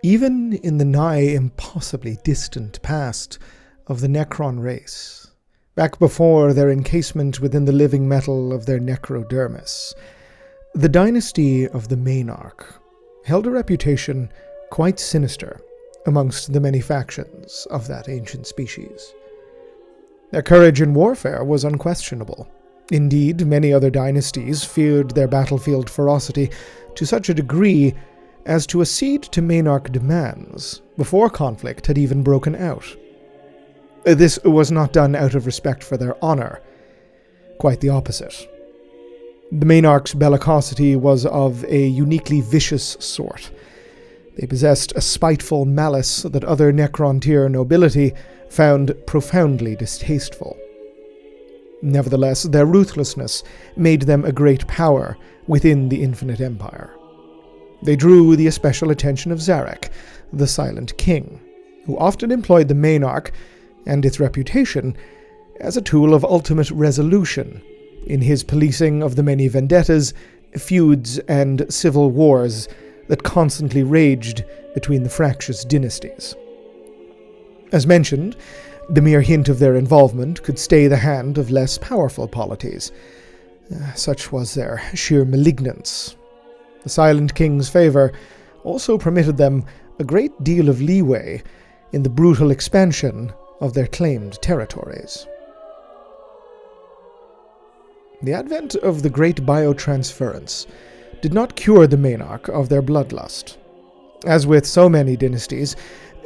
Even in the nigh impossibly distant past of the Necron race, back before their encasement within the living metal of their necrodermis, the dynasty of the Maynarkh held a reputation quite sinister amongst the many factions of that ancient species. Their courage in warfare was unquestionable. Indeed, many other dynasties feared their battlefield ferocity to such a degree as to accede to Maynarkh demands before conflict had even broken out. This was not done out of respect for their honor. Quite the opposite. The Maynarch's bellicosity was of a uniquely vicious sort. They possessed a spiteful malice that other Necron tier nobility found profoundly distasteful. Nevertheless, their ruthlessness made them a great power within the Infinite Empire. They drew the especial attention of Zarek, the Silent King, who often employed the Maynarkh and its reputation as a tool of ultimate resolution in his policing of the many vendettas, feuds, and civil wars that constantly raged between the fractious dynasties. As mentioned, the mere hint of their involvement could stay the hand of less powerful polities. Such was their sheer malignance. The Silent King's favor also permitted them a great deal of leeway in the brutal expansion of their claimed territories. The advent of the great Biotransference did not cure the Maynarkh of their bloodlust. As with so many dynasties,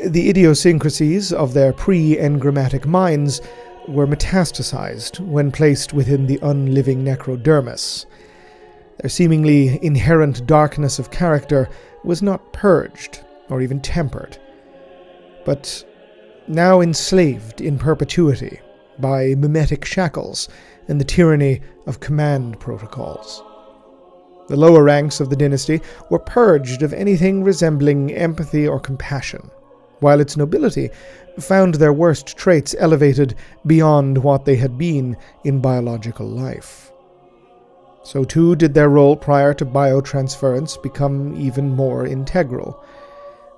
the idiosyncrasies of their pre-engrammatic minds were metastasized when placed within the unliving necrodermis. Their seemingly inherent darkness of character was not purged or even tempered, but now enslaved in perpetuity by mimetic shackles and the tyranny of command protocols. The lower ranks of the dynasty were purged of anything resembling empathy or compassion, while its nobility found their worst traits elevated beyond what they had been in biological life. So too did their role prior to biotransference become even more integral.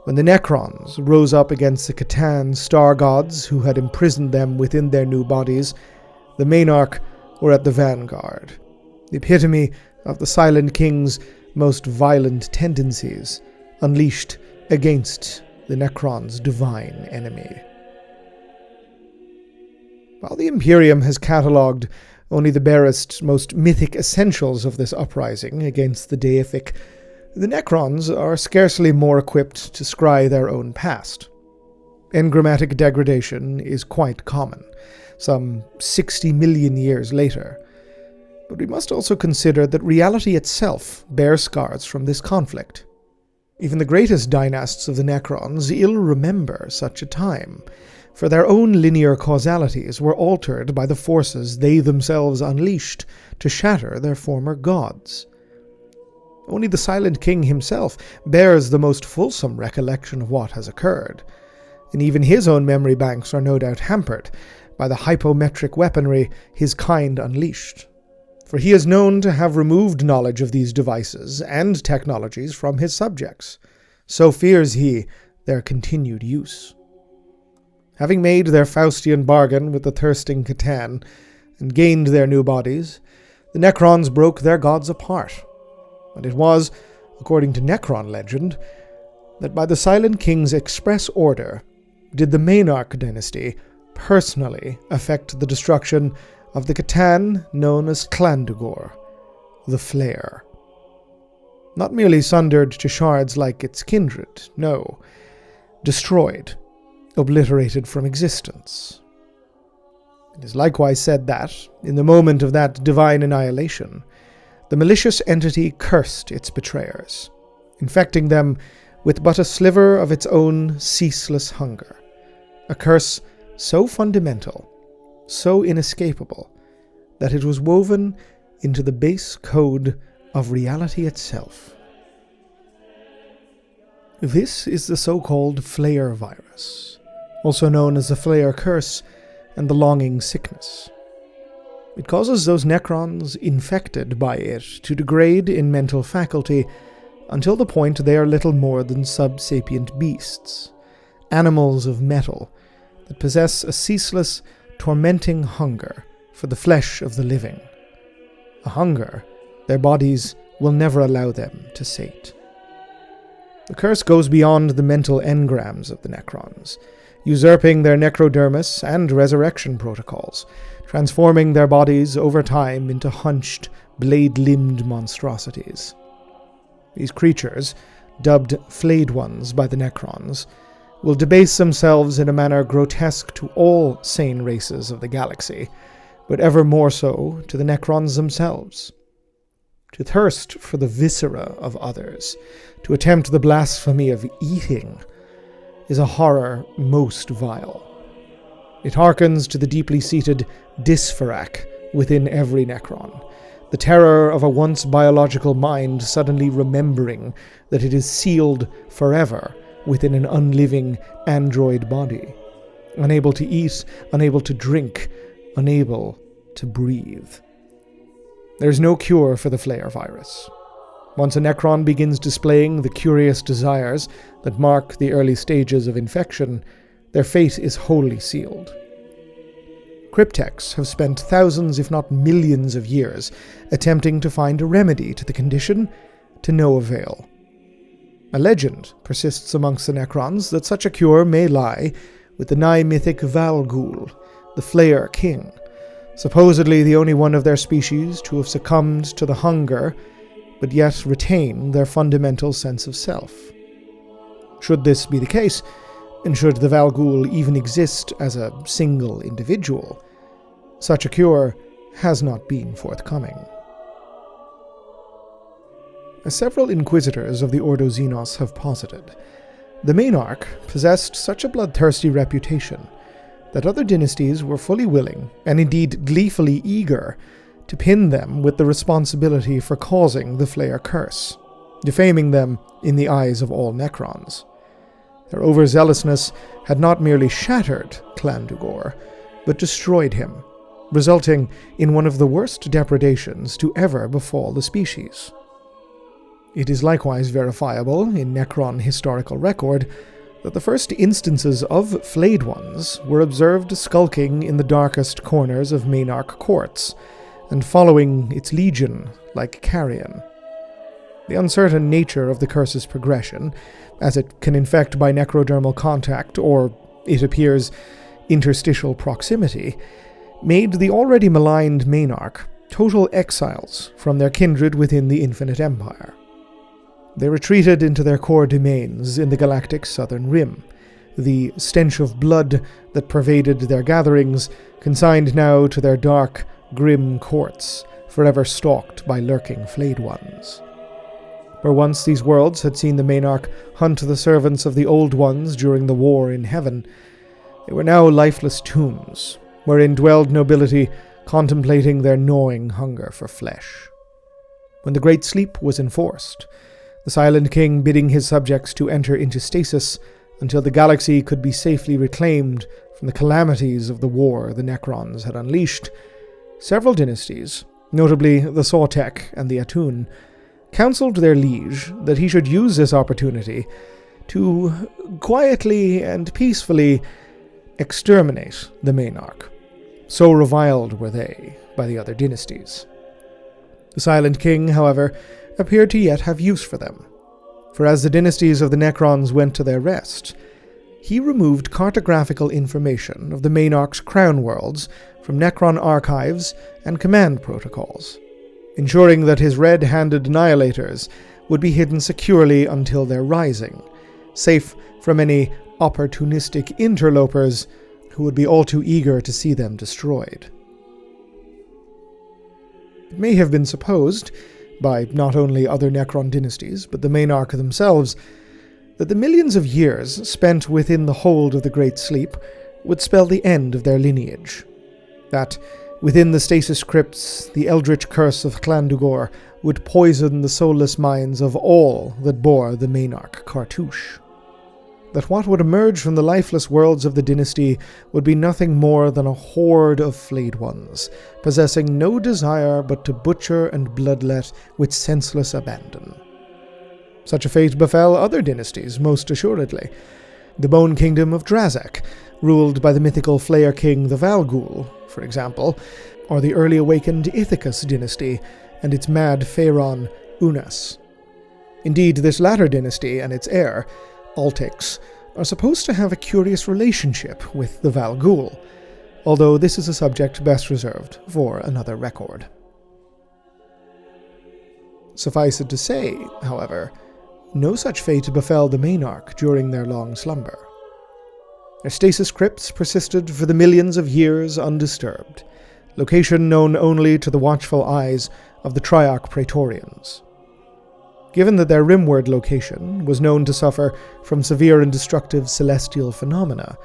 When the Necrons rose up against the Catan star gods who had imprisoned them within their new bodies, the Maynarkh were at the vanguard, the epitome of the Silent King's most violent tendencies, unleashed against the Necron's divine enemy. While the Imperium has catalogued only the barest, most mythic essentials of this uprising against the deific, the Necrons are scarcely more equipped to scry their own past. Engrammatic degradation is quite common, some 60 million years later. But we must also consider that reality itself bears scars from this conflict. Even the greatest dynasts of the Necrons ill remember such a time, for their own linear causalities were altered by the forces they themselves unleashed to shatter their former gods. Only the Silent King himself bears the most fulsome recollection of what has occurred, and even his own memory banks are no doubt hampered by the hypometric weaponry his kind unleashed, for he is known to have removed knowledge of these devices and technologies from his subjects. So fears he their continued use. Having made their Faustian bargain with the thirsting Catan and gained their new bodies, the Necrons broke their gods apart. And it was, according to Necron legend, that by the Silent King's express order did the Maynarkh Dynasty personally effect the destruction of the Catan known as Llandu'gor the Flayer. Not merely sundered to shards like its kindred, no, destroyed, obliterated from existence. It is likewise said that, in the moment of that divine annihilation, the malicious entity cursed its betrayers, infecting them with but a sliver of its own ceaseless hunger, a curse so fundamental, so inescapable, that it was woven into the base code of reality itself. This is the so-called Flayer virus, also known as the Flayer Curse and the Longing Sickness. It causes those Necrons infected by it to degrade in mental faculty until the point they are little more than sub-sapient beasts, animals of metal that possess a ceaseless, tormenting hunger for the flesh of the living, a hunger their bodies will never allow them to sate. The curse goes beyond the mental engrams of the Necrons, usurping their necrodermis and resurrection protocols, transforming their bodies over time into hunched, blade-limbed monstrosities. These creatures, dubbed flayed ones by the Necrons, will debase themselves in a manner grotesque to all sane races of the galaxy, but ever more so to the Necrons themselves. To thirst for the viscera of others, to attempt the blasphemy of eating, is a horror most vile. It hearkens to the deeply seated dysphorak within every Necron, the terror of a once biological mind suddenly remembering that it is sealed forever within an unliving android body, unable to eat, unable to drink, unable to breathe. There's no cure for the Flayer virus. Once a Necron begins displaying the curious desires that mark the early stages of infection, their fate is wholly sealed. Cryptechs have spent thousands, if not millions of years attempting to find a remedy to the condition, to no avail. A legend persists amongst the Necrons that such a cure may lie with the nigh-mythic Llandu'gor the Flayer king, supposedly the only one of their species to have succumbed to the hunger, but yet retain their fundamental sense of self. Should this be the case, and should the Llandu'gor even exist as a single individual, such a cure has not been forthcoming. As several inquisitors of the Ordo Xenos have posited, the Maynarkh possessed such a bloodthirsty reputation that other dynasties were fully willing, and indeed gleefully eager, to pin them with the responsibility for causing the Flayer Curse, defaming them in the eyes of all Necrons. Their overzealousness had not merely shattered Llandu'gor, but destroyed him, resulting in one of the worst depredations to ever befall the species. It is likewise verifiable in Necron historical record that the first instances of flayed ones were observed skulking in the darkest corners of Maynarkh courts, and following its legion like carrion. The uncertain nature of the curse's progression, as it can infect by necrodermal contact or, it appears, interstitial proximity, made the already maligned Maynarkh total exiles from their kindred within the Infinite Empire. They retreated into their core domains in the galactic southern rim, the stench of blood that pervaded their gatherings consigned now to their dark, grim courts, forever stalked by lurking flayed ones. Where once these worlds had seen the Maynarkh hunt the servants of the Old Ones during the war in heaven, they were now lifeless tombs, wherein dwelled nobility contemplating their gnawing hunger for flesh. When the Great Sleep was enforced, the Silent King bidding his subjects to enter into stasis until the galaxy could be safely reclaimed from the calamities of the war the Necrons had unleashed, several dynasties, notably the Sautek and the Atun, counseled their liege that he should use this opportunity to quietly and peacefully exterminate the Maynarkh. So reviled were they by the other dynasties. The Silent King, however, appeared to yet have use for them, for as the dynasties of the Necrons went to their rest, he removed cartographical information of the Maynarch's crown worlds from Necron archives and command protocols, ensuring that his red-handed annihilators would be hidden securely until their rising, safe from any opportunistic interlopers who would be all too eager to see them destroyed. It may have been supposed, by not only other Necron dynasties, but the Maynarkh themselves, that the millions of years spent within the hold of the Great Sleep would spell the end of their lineage. That, within the stasis crypts, the eldritch curse of Llandu'gor would poison the soulless minds of all that bore the Maynarkh cartouche. that what would emerge from the lifeless worlds of the dynasty would be nothing more than a horde of flayed ones, possessing no desire but to butcher and bloodlet with senseless abandon. Such a fate befell other dynasties, most assuredly. The Bone Kingdom of Drazak, ruled by the mythical Flayer king the Valgul, for example, or the early awakened Ithacus dynasty and its mad pharaoh Unas. Indeed, this latter dynasty and its heir, Altix, are supposed to have a curious relationship with the Valgul, although this is a subject best reserved for another record. Suffice it to say, however, no such fate befell the Maynarkh during their long slumber. Their stasis crypts persisted for the millions of years undisturbed, location known only to the watchful eyes of the Triarch Praetorians. Given that their rimward location was known to suffer from severe and destructive celestial phenomena,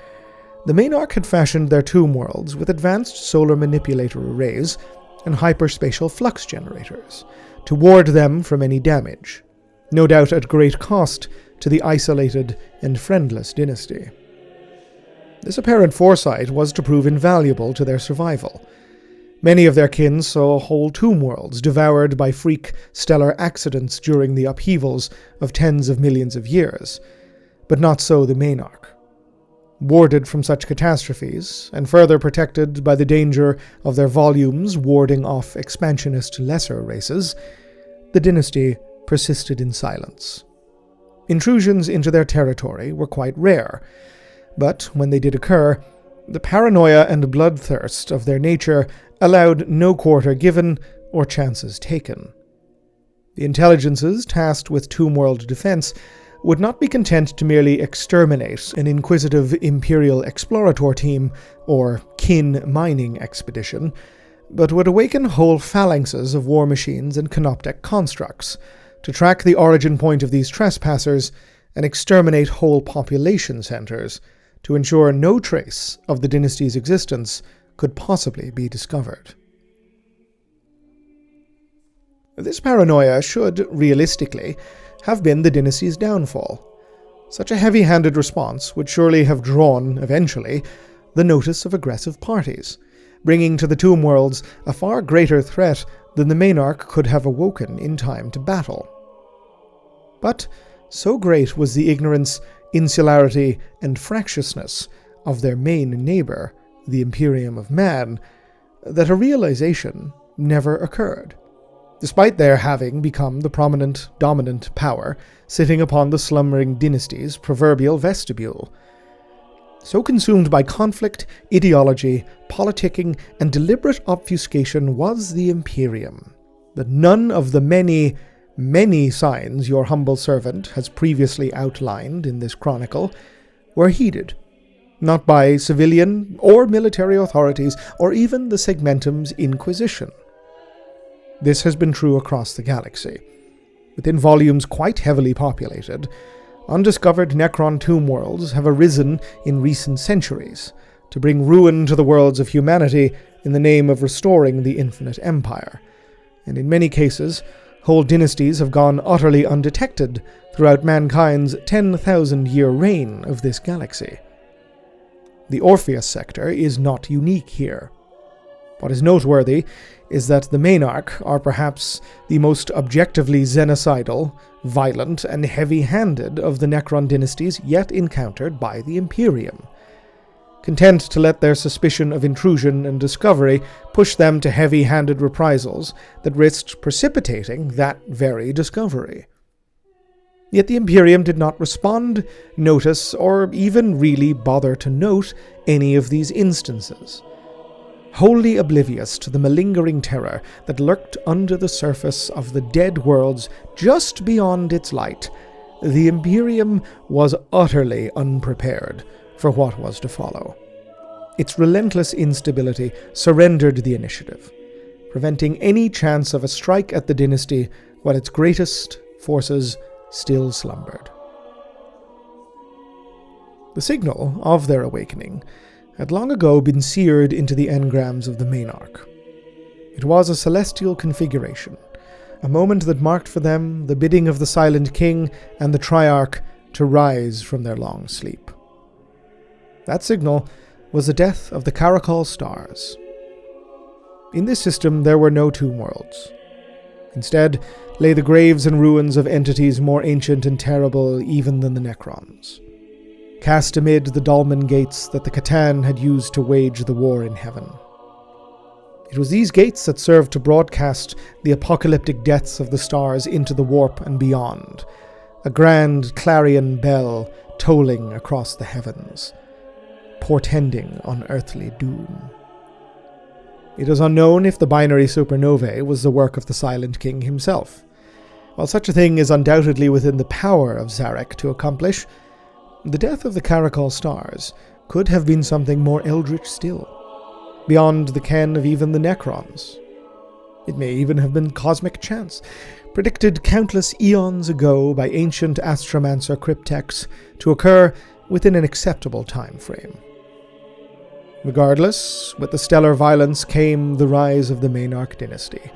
the Maynarkh had fashioned their tomb worlds with advanced solar manipulator arrays and hyperspatial flux generators to ward them from any damage, no doubt at great cost to the isolated and friendless dynasty. This apparent foresight was to prove invaluable to their survival. Many of their kin saw whole tomb worlds devoured by freak stellar accidents during the upheavals of tens of millions of years, but not so the Maynarkh. Warded from such catastrophes, and further protected by the danger of their volumes warding off expansionist lesser races, the dynasty persisted in silence. Intrusions into their territory were quite rare, but when they did occur, the paranoia and bloodthirst of their nature allowed no quarter given or chances taken. The intelligences tasked with tomb world defense would not be content to merely exterminate an inquisitive imperial explorator team or kin mining expedition, but would awaken whole phalanxes of war machines and canoptek constructs to track the origin point of these trespassers and exterminate whole population centers to ensure no trace of the dynasty's existence could possibly be discovered. This paranoia should, realistically, have been the dynasty's downfall. Such a heavy-handed response would surely have drawn, eventually, the notice of aggressive parties, bringing to the tomb worlds a far greater threat than the Maynarkh could have awoken in time to battle. But so great was the ignorance, insularity, and fractiousness of their main neighbor, the Imperium of Man, that a realization never occurred, despite their having become the prominent, dominant power sitting upon the slumbering dynasty's proverbial vestibule. So consumed by conflict, ideology, politicking, and deliberate obfuscation was the Imperium, that none of the many signs your humble servant has previously outlined in this chronicle were heeded, not by civilian or military authorities, or even the Segmentum's Inquisition. This has been true across the galaxy. Within volumes quite heavily populated, undiscovered Necron tomb worlds have arisen in recent centuries to bring ruin to the worlds of humanity in the name of restoring the Infinite Empire, and in many cases, whole dynasties have gone utterly undetected throughout mankind's 10,000-year reign of this galaxy. The Orpheus sector is not unique here. What is noteworthy is that the Maynarkh are perhaps the most objectively genocidal, violent, and heavy-handed of the Necron dynasties yet encountered by the Imperium, content to let their suspicion of intrusion and discovery push them to heavy-handed reprisals that risked precipitating that very discovery. Yet the Imperium did not respond, notice, or even really bother to note any of these instances. Wholly oblivious to the malingering terror that lurked under the surface of the dead worlds just beyond its light, the Imperium was utterly unprepared for what was to follow. Its relentless instability surrendered the initiative, preventing any chance of a strike at the dynasty while its greatest forces still slumbered. The signal of their awakening had long ago been seared into the engrams of the Maynarkh. It was a celestial configuration, a moment that marked for them the bidding of the Silent King and the Triarch to rise from their long sleep. That signal was the death of the Caracol stars. In this system there were no tomb worlds. Instead lay the graves and ruins of entities more ancient and terrible even than the Necrons, cast amid the dolmen gates that the Catan had used to wage the war in heaven. It was these gates that served to broadcast the apocalyptic deaths of the stars into the warp and beyond, a grand clarion bell tolling across the heavens, portending unearthly doom. It is unknown if the binary supernovae was the work of the Silent King himself. While such a thing is undoubtedly within the power of Zarek to accomplish, the death of the Caracol stars could have been something more eldritch still, beyond the ken of even the Necrons. It may even have been cosmic chance, predicted countless eons ago by ancient astromancer cryptex to occur within an acceptable time frame. Regardless, with the stellar violence came the rise of the Maynarkh Dynasty,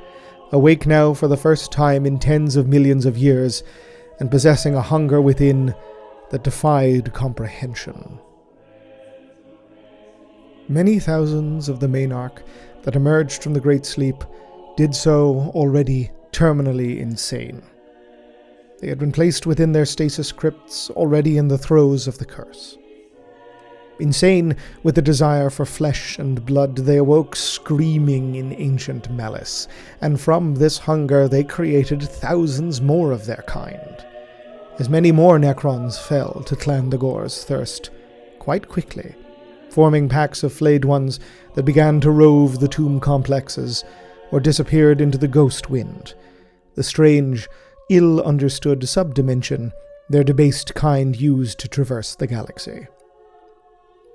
awake now for the first time in tens of millions of years, and possessing a hunger within that defied comprehension. Many thousands of the Maynarch that emerged from the Great Sleep did so already terminally insane. They had been placed within their stasis crypts, already in the throes of the curse. Insane with the desire for flesh and blood, they awoke screaming in ancient malice, and from this hunger they created thousands more of their kind. As many more Necrons fell to Llandu'gor's thirst quite quickly, forming packs of flayed ones that began to rove the tomb complexes or disappeared into the ghost wind, the strange, ill-understood subdimension their debased kind used to traverse the galaxy.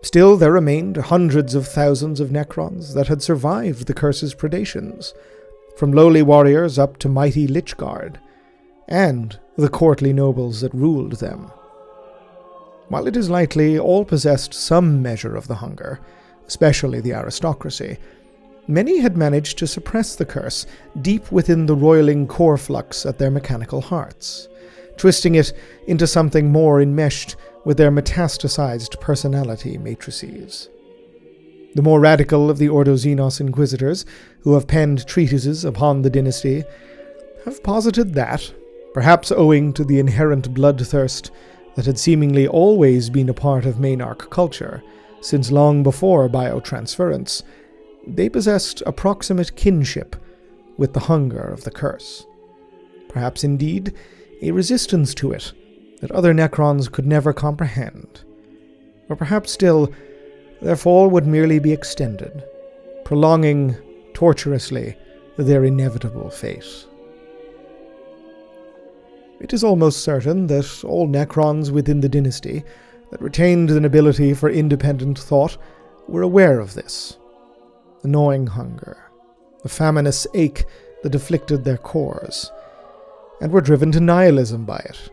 Still, there remained hundreds of thousands of Necrons that had survived the curse's predations, from lowly warriors up to mighty Lich Guard, and the courtly nobles that ruled them. While it is likely all possessed some measure of the hunger, especially the aristocracy, many had managed to suppress the curse deep within the roiling core flux at their mechanical hearts, twisting it into something more enmeshed with their metastasized personality matrices. The more radical of the Ordo Xenos Inquisitors, who have penned treatises upon the dynasty, have posited that, perhaps owing to the inherent bloodthirst that had seemingly always been a part of Maynarch culture, since long before Biotransference, they possessed approximate kinship with the hunger of the curse. Perhaps indeed a resistance to it that other Necrons could never comprehend. Or perhaps still, their fall would merely be extended, prolonging torturously their inevitable fate. It is almost certain that all Necrons within the dynasty that retained an ability for independent thought were aware of this. The gnawing hunger, the famineous ache that afflicted their cores, and were driven to nihilism by it,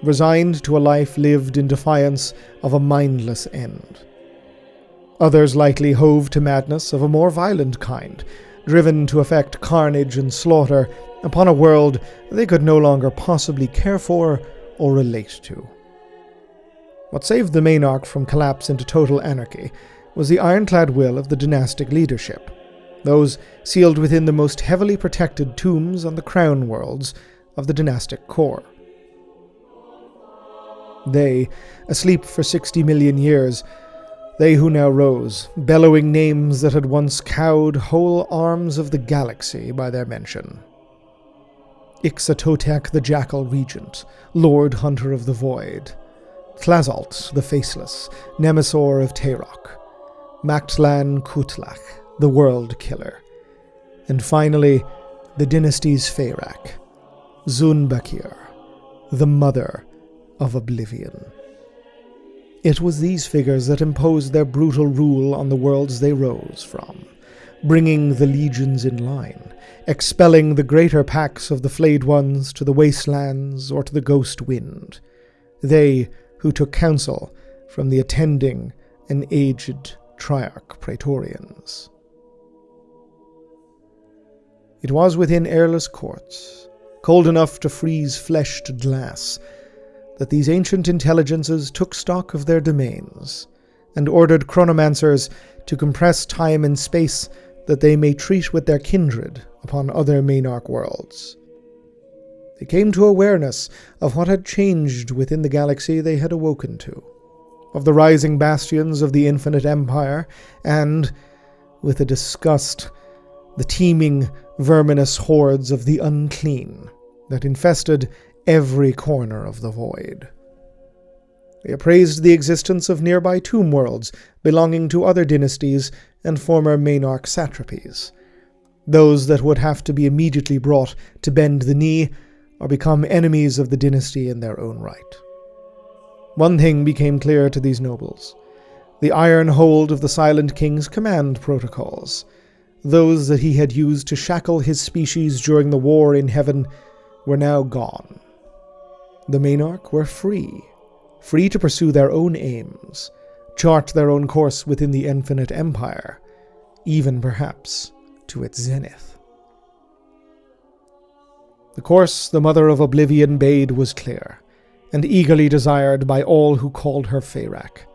resigned to a life lived in defiance of a mindless end. Others likely hove to madness of a more violent kind, driven to effect carnage and slaughter upon a world they could no longer possibly care for or relate to. What saved the Maynarch from collapse into total anarchy was the ironclad will of the dynastic leadership, those sealed within the most heavily protected tombs on the crown worlds of the dynastic core. They, asleep for 60 million years, they who now rose, bellowing names that had once cowed whole arms of the galaxy by their mention. Ixatotek the Jackal Regent, Lord Hunter of the Void, Tlazalt the Faceless, Nemesor of Tayrok, Mactlan Kutlach, the World Killer, and finally, the dynasty's Feyrak, Zunbakir, the Mother of Oblivion. It was these figures that imposed their brutal rule on the worlds they rose from, bringing the legions in line, expelling the greater packs of the flayed ones to the wastelands or to the ghost wind, they who took counsel from the attending and aged Triarch Praetorians. It was within airless courts, cold enough to freeze flesh to glass, that these ancient intelligences took stock of their domains, and ordered chronomancers to compress time and space that they may treat with their kindred upon other Maynarkh worlds. They came to awareness of what had changed within the galaxy they had awoken to, of the rising bastions of the Infinite Empire, and, with a disgust, the teeming, verminous hordes of the unclean that infested every corner of the void. They appraised the existence of nearby tomb worlds belonging to other dynasties and former Maynarkh satrapies, those that would have to be immediately brought to bend the knee or become enemies of the dynasty in their own right. One thing became clear to these nobles: the iron hold of the Silent King's command protocols, those that he had used to shackle his species during the war in heaven, were now gone. The Maynarkh were free to pursue their own aims, chart their own course within the Infinite Empire, even perhaps to its zenith. The course the Mother of Oblivion bade was clear, and eagerly desired by all who called her Feyrak: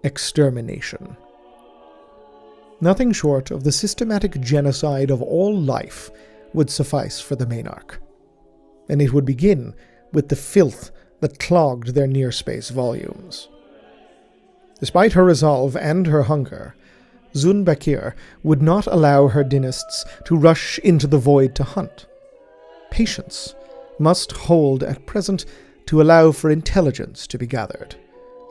extermination. Nothing short of the systematic genocide of all life would suffice for the Maynarkh, and it would begin with the filth that clogged their near-space volumes. Despite her resolve and her hunger, Zun Bakir would not allow her dynasts to rush into the void to hunt. Patience must hold at present to allow for intelligence to be gathered,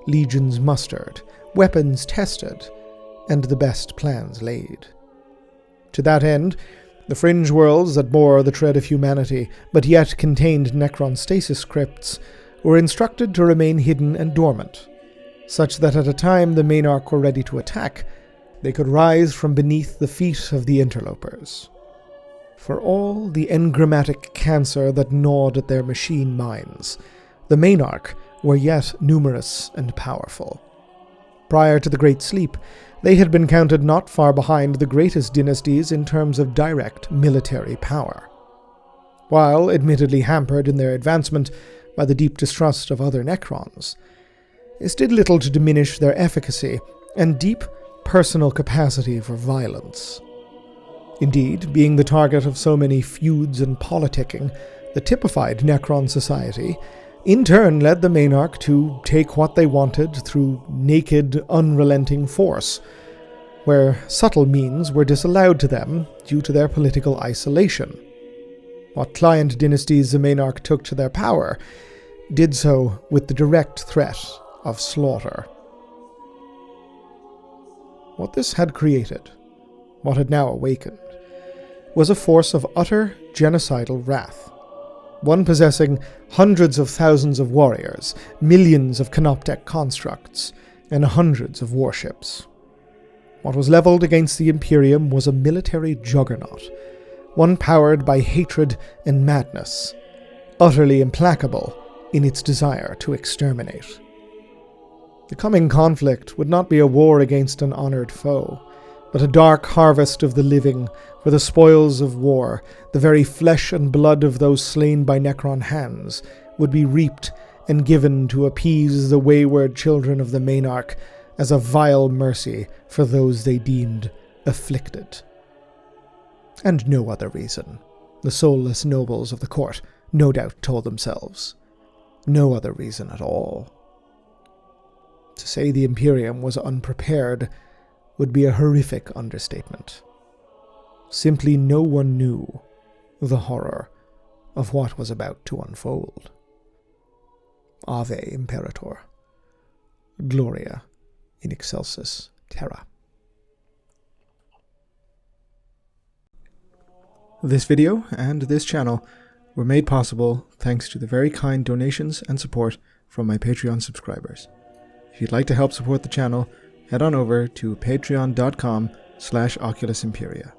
legions mustered, weapons tested, and the best plans laid. To that end, the fringe worlds that bore the tread of humanity, but yet contained Necron stasis crypts, were instructed to remain hidden and dormant, such that at a time the Maynarkh were ready to attack, they could rise from beneath the feet of the interlopers. For all the engrammatic cancer that gnawed at their machine minds, the Maynarkh were yet numerous and powerful. Prior to the Great Sleep, they had been counted not far behind the greatest dynasties in terms of direct military power. While admittedly hampered in their advancement by the deep distrust of other Necrons, this did little to diminish their efficacy and deep personal capacity for violence. Indeed, being the target of so many feuds and politicking that typified Necron society, in turn led the Maynarkh to take what they wanted through naked, unrelenting force, where subtle means were disallowed to them due to their political isolation. What client dynasties the Maynarkh took to their power did so with the direct threat of slaughter. What this had created, what had now awakened, was a force of utter genocidal wrath, one possessing hundreds of thousands of warriors, millions of canoptek constructs, and hundreds of warships. What was leveled against the Imperium was a military juggernaut, one powered by hatred and madness, utterly implacable in its desire to exterminate. The coming conflict would not be a war against an honored foe, but a dark harvest of the living, for the spoils of war, the very flesh and blood of those slain by Necron hands, would be reaped and given to appease the wayward children of the Maynarkh as a vile mercy for those they deemed afflicted. And no other reason, the soulless nobles of the court no doubt told themselves. No other reason at all. To say the Imperium was unprepared would be a horrific understatement. Simply no one knew the horror of what was about to unfold. Ave Imperator. Gloria in excelsis terra. This video and this channel were made possible thanks to the very kind donations and support from my Patreon subscribers. If you'd like to help support the channel, head on over to patreon.com/Oculus Imperia.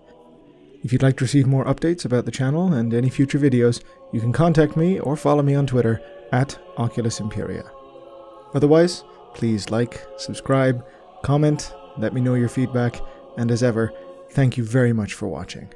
If you'd like to receive more updates about the channel and any future videos, you can contact me or follow me on Twitter @Oculus Imperia. Otherwise, please like, subscribe, comment, let me know your feedback, and as ever, thank you very much for watching.